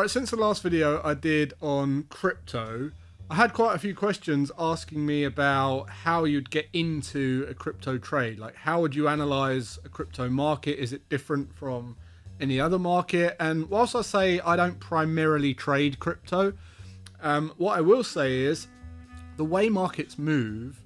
All right, since the last video I did on crypto, I had quite a few questions asking me about how you'd get into a crypto trade. Like, how would you analyze a crypto market? Is it different from any other market? And whilst I say I don't primarily trade crypto, what I will say is the way markets move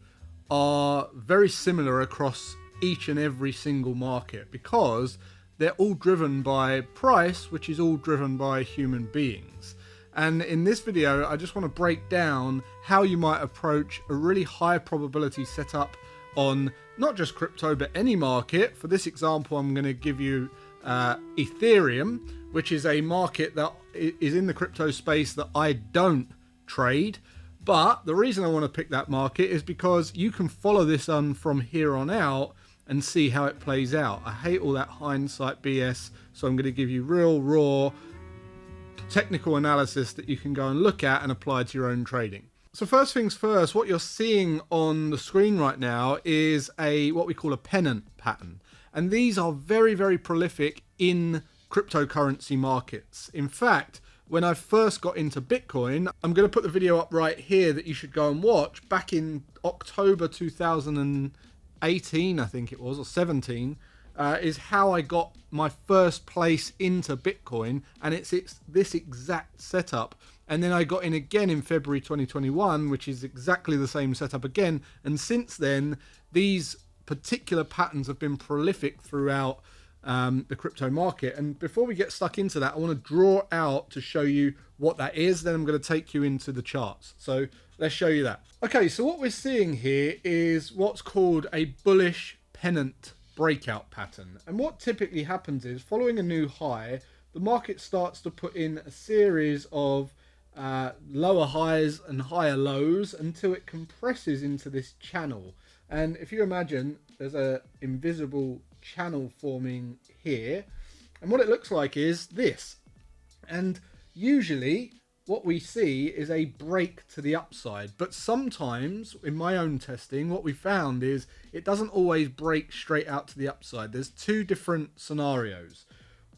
are very similar across each and every single market, because they're all driven by price, which is all driven by human beings. And in this video, I just want to break down how you might approach a really high probability setup on not just crypto, but any market. For this example, I'm going to give you Ethereum, which is a market that is in the crypto space that I don't trade. But the reason I want to pick that market is because you can follow this on from here on out and see how it plays out. I hate all that hindsight BS, so I'm going to give you real raw technical analysis that you can go and look at and apply to your own trading. So first things first, what you're seeing on the screen right now is what we call a pennant pattern. And these are very, very prolific in cryptocurrency markets. In fact, when I first got into Bitcoin, I'm going to put the video up right here that you should go and watch. Back in October 2018, I think it was, or 17, is how I got my first place into Bitcoin, and it's this exact setup. And then I got in again in February 2021, which is exactly the same setup again. And since then, these particular patterns have been prolific throughout the crypto market. And before we get stuck into that, I want to draw out to show you what that is. Then I'm going to take you into the charts. So let's show you that. Okay, so what we're seeing here is what's called a bullish pennant breakout pattern. And what typically happens is, following a new high, the market starts to put in a series of lower highs and higher lows until it compresses into this channel. And if you imagine, there's an invisible channel forming here, and what it looks like is this. And usually what we see is a break to the upside, but sometimes in my own testing, what we found is it doesn't always break straight out to the upside. There's two different scenarios.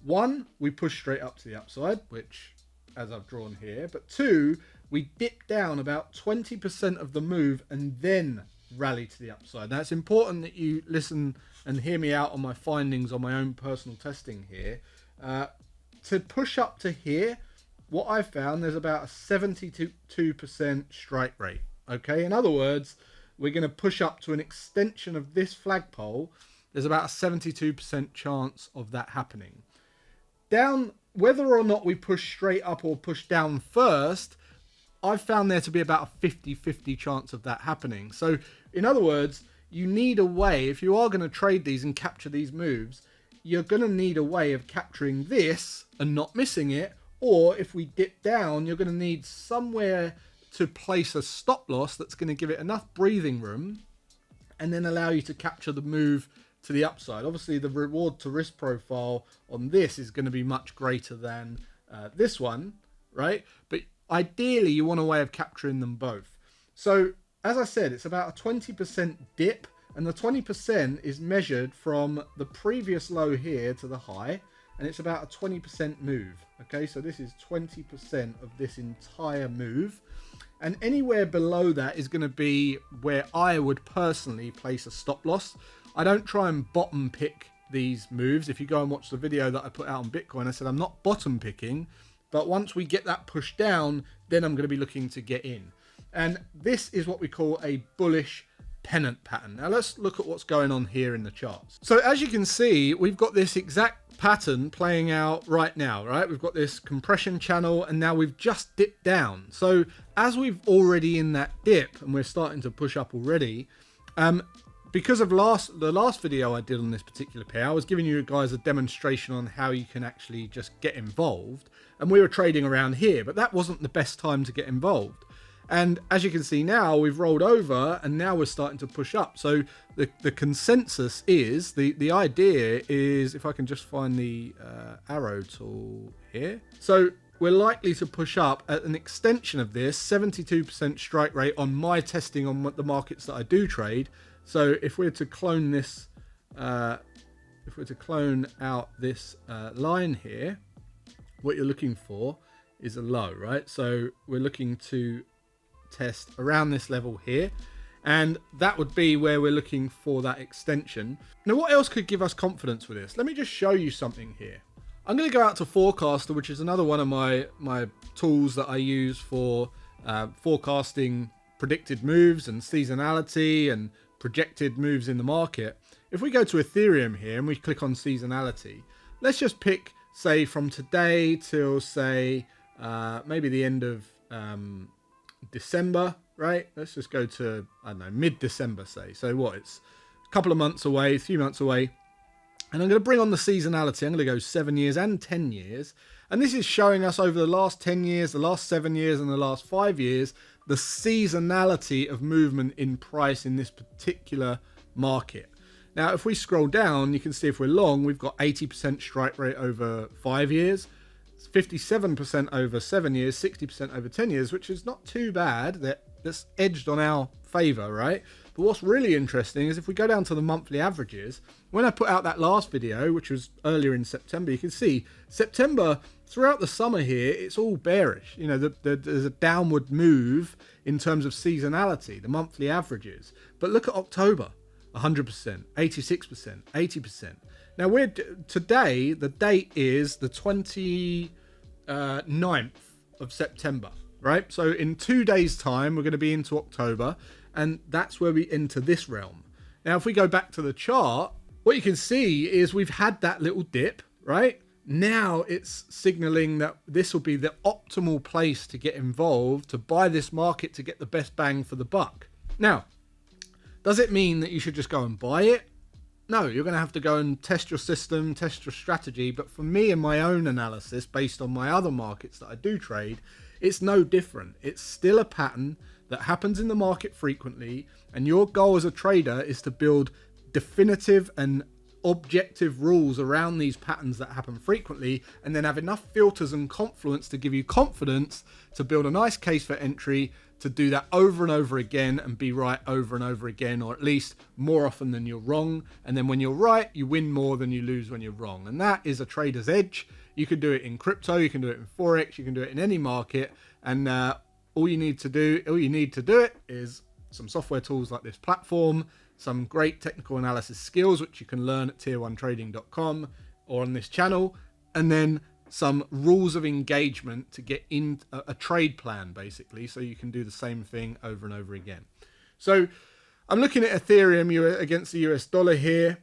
One, we push straight up to the upside, which as I've drawn here, but two, we dip down about 20% of the move and then rally to the upside. Now it's important that you listen and hear me out on my findings on my own personal testing here. To push up to here, what I've found, there's about a 72% strike rate. Okay, in other words, we're going to push up to an extension of this flagpole. There's about a 72% chance of that happening. Down, whether or not we push straight up or push down first, I've found there to be about a 50-50 chance of that happening. So in other words, you need a way, if you are going to trade these and capture these moves, you're going to need a way of capturing this and not missing it. Or if we dip down, you're going to need somewhere to place a stop loss that's going to give it enough breathing room and then allow you to capture the move to the upside. Obviously, the reward to risk profile on this is going to be much greater than this one, right? But ideally, you want a way of capturing them both. So as I said, it's about a 20% dip, and the 20% is measured from the previous low here to the high, and it's about a 20% move. Okay, so this is 20% of this entire move, and anywhere below that is going to be where I would personally place a stop loss. I don't try and bottom pick these moves. If you go and watch the video that I put out on Bitcoin, I said I'm not bottom picking, but once we get that push down, then I'm going to be looking to get in. And this is what we call a bullish pennant pattern. Now let's look at what's going on here in the charts. So as you can see, we've got this exact pattern playing out right now, right? We've got this compression channel, and now we've just dipped down. So as we've already in that dip and we're starting to push up already, because of the last video I did on this particular pair, I was giving you guys a demonstration on how you can actually just get involved, and we were trading around here, but that wasn't the best time to get involved. And as you can see now, we've rolled over and now we're starting to push up. So the consensus is, the idea is, if I can just find the arrow tool here. So we're likely to push up at an extension of this 72% strike rate on my testing on the markets that I do trade. So if we're to clone this, if we're to clone out this line here, what you're looking for is a low, right? So we're looking to test around this level here, and that would be where we're looking for that extension. Now, what else could give us confidence with this? Let me just show you something here. I'm going to go out to Forecaster, which is another one of my tools that I use for forecasting predicted moves and seasonality and projected moves in the market. If we go to Ethereum here and we click on seasonality, let's just pick, say, from today till, say, maybe the end of December, right? Let's just go to, I don't know, mid-December, say. So what, it's a couple of months away, a few months away. And I'm going to bring on the seasonality. I'm going to go 7 years and 10 years. And this is showing us over the last 10 years, the last 7 years, and the last 5 years, the seasonality of movement in price in this particular market. Now, if we scroll down, you can see if we're long, we've got 80% strike rate over 5 years, 57% over 7 years, 60% over 10 years, which is not too bad. That's edged on our favor, right? But what's really interesting is if we go down to the monthly averages, when I put out that last video, which was earlier in September, you can see September throughout the summer here, it's all bearish. You know, there's a downward move in terms of seasonality, the monthly averages. But look at October, 100%, 86%, 80%. Now, today, the date is the 29th of September, right? So in 2 days' time, we're going to be into October, and that's where we enter this realm. Now, if we go back to the chart, what you can see is we've had that little dip, right? Now it's signaling that this will be the optimal place to get involved, to buy this market, to get the best bang for the buck. Now, does it mean that you should just go and buy it? No, you're going to have to go and test your system, test your strategy. But for me and my own analysis, based on my other markets that I do trade, it's no different. It's still a pattern that happens in the market frequently. And your goal as a trader is to build definitive and objective rules around these patterns that happen frequently, and then have enough filters and confluence to give you confidence to build a nice case for entry, to do that over and over again and be right over and over again, or at least more often than you're wrong. And then when you're right, you win more than you lose when you're wrong. And that is a trader's edge. You can do it in crypto, you can do it in Forex, you can do it in any market. And all you need to do it is some software tools like this platform, some great technical analysis skills, which you can learn at tier1trading.com or on this channel, and then some rules of engagement to get in a trade plan, basically, so you can do the same thing over and over again. So I'm looking at Ethereum against the US dollar here.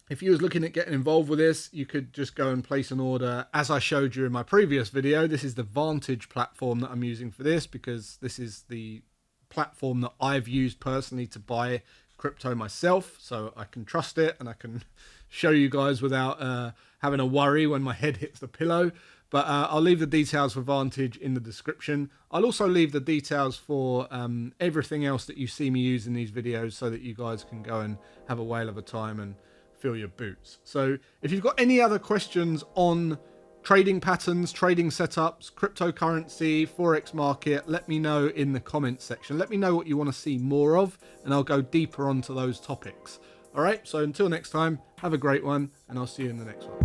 If you was looking at getting involved with this, you could just go and place an order. As I showed you in my previous video, this is the Vantage platform that I'm using for this, because this is the platform that I've used personally to buy crypto myself, so I can trust it and I can show you guys without having a worry when my head hits the pillow. But I'll leave the details for Vantage in the description. I'll also leave the details for everything else that you see me use in these videos, so that you guys can go and have a whale of a time and fill your boots. So if you've got any other questions on trading patterns, trading setups, cryptocurrency, Forex market, let me know in the comments section. Let me know what you want to see more of, and I'll go deeper onto those topics. All right, so until next time, have a great one, and I'll see you in the next one.